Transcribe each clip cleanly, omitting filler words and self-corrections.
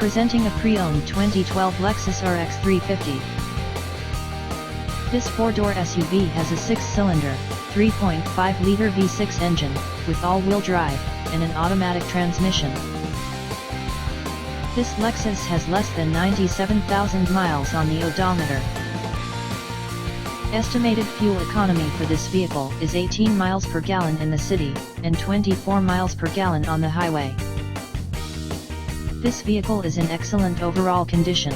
Presenting a pre-owned 2012 Lexus RX 350. This 4-door SUV has a 6-cylinder, 3.5-liter V6 engine, with all-wheel drive, and an automatic transmission. This Lexus has less than 97,000 miles on the odometer. Estimated fuel economy for this vehicle is 18 miles per gallon in the city, and 24 miles per gallon on the highway. This vehicle is in excellent overall condition.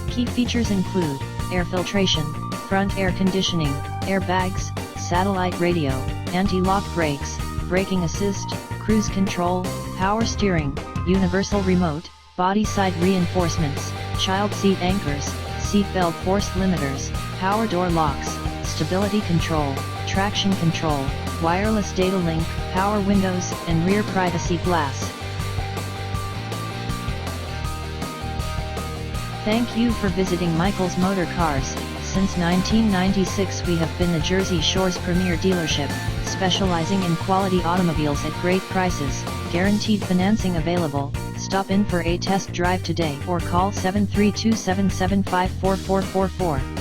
Key features include air filtration, front air conditioning, airbags, satellite radio, anti-lock brakes, braking assist, cruise control, power steering, universal remote, body side reinforcements, child seat anchors, seat belt force limiters, power door locks, stability control, traction control, wireless data link, power windows, and rear privacy glass. Thank you for visiting Michael's Motorcars. Since 1996 we have been the Jersey Shore's premier dealership, specializing in quality automobiles at great prices, guaranteed financing available. Stop in for a test drive today or call 732-775-4444.